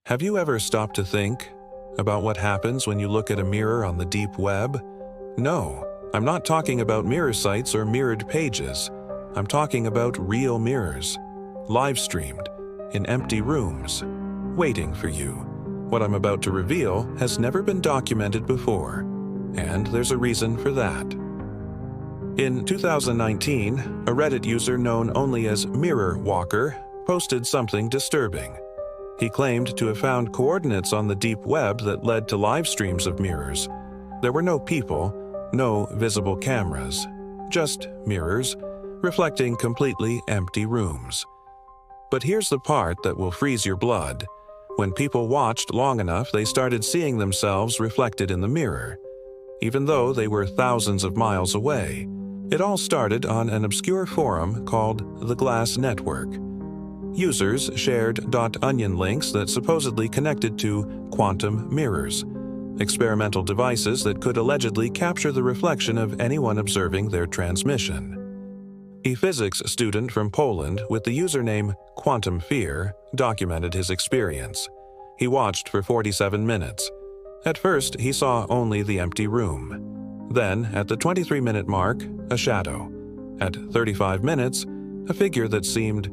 Have you ever stopped to think about what happens when you look at a mirror on the deep web? No, I'm not talking about mirror sites or mirrored pages. I'm talking about real mirrors, live-streamed, in empty rooms, waiting for you. What I'm about to reveal has never been documented before, and there's a reason for that. In 2019, a Reddit user known only as Mirror Walker posted something disturbing. He claimed to have found coordinates on the deep web that led to live streams of mirrors. There were no people, no visible cameras, just mirrors, reflecting completely empty rooms. But here's the part that will freeze your blood. When people watched long enough, they started seeing themselves reflected in the mirror, even though they were thousands of miles away. It all started on an obscure forum called the Glass Network. Users shared .onion links that supposedly connected to quantum mirrors, experimental devices that could allegedly capture the reflection of anyone observing their transmission. A physics student from Poland with the username Quantum Fear documented his experience. He watched for 47 minutes. At first, he saw only the empty room. Then, at the 23-minute mark, a shadow. At 35 minutes, a figure that seemed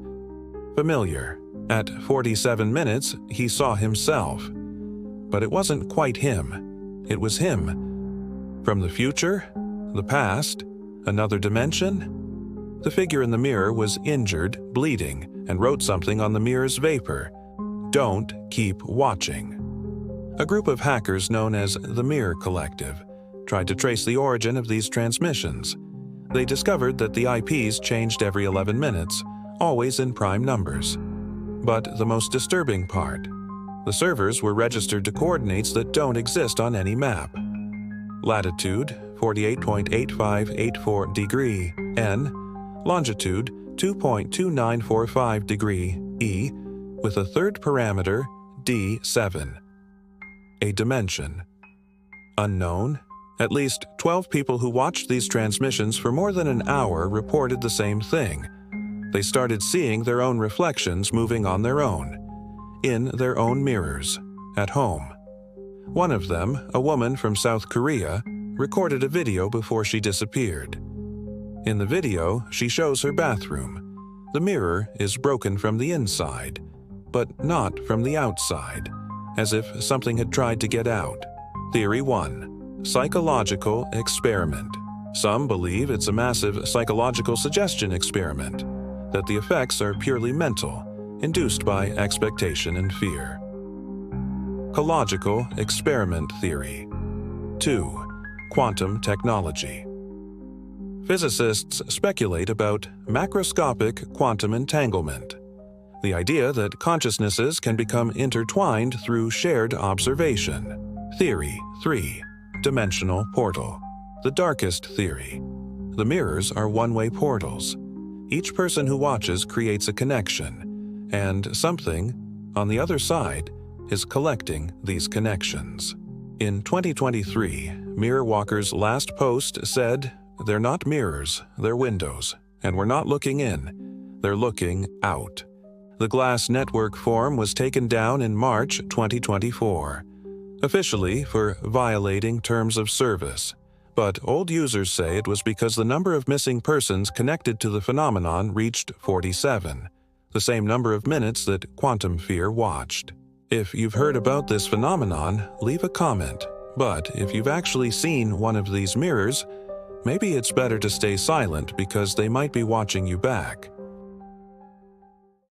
familiar. At 47 minutes, he saw himself. But it wasn't quite him. It was him. From the future? The past? Another dimension? The figure in the mirror was injured, bleeding, and wrote something on the mirror's vapor. Don't keep watching. A group of hackers known as the Mirror Collective tried to trace the origin of these transmissions. They discovered that the IPs changed every 11 minutes, always in prime numbers. But the most disturbing part, the servers were registered to coordinates that don't exist on any map. Latitude 48.8584 degree N, longitude 2.2945 degree E, with a third parameter D7. A dimension. Unknown. At least 12 people who watched these transmissions for more than an hour reported the same thing. They started seeing their own reflections moving on their own, in their own mirrors, at home. One of them, a woman from South Korea, recorded a video before she disappeared. In the video, she shows her bathroom. The mirror is broken from the inside, but not from the outside, as if something had tried to get out. Theory 1. Psychological experiment. Some believe it's a massive psychological suggestion experiment, that the effects are purely mental, induced by expectation and fear. Ecological experiment theory. 2. Quantum technology. Physicists speculate about macroscopic quantum entanglement, the idea that consciousnesses can become intertwined through shared observation. Theory 3. Dimensional portal. The darkest theory. The mirrors are one-way portals. Each person who watches creates a connection, and something, on the other side, is collecting these connections. In 2023, Mirror Walker's last post said, "They're not mirrors, they're windows, and we're not looking in, they're looking out." The Glass Network forum was taken down in March 2024, officially for violating terms of service. But old users say it was because the number of missing persons connected to the phenomenon reached 47, the same number of minutes that Quantum Fear watched. If you've heard about this phenomenon, leave a comment. But if you've actually seen one of these mirrors, maybe it's better to stay silent because they might be watching you back.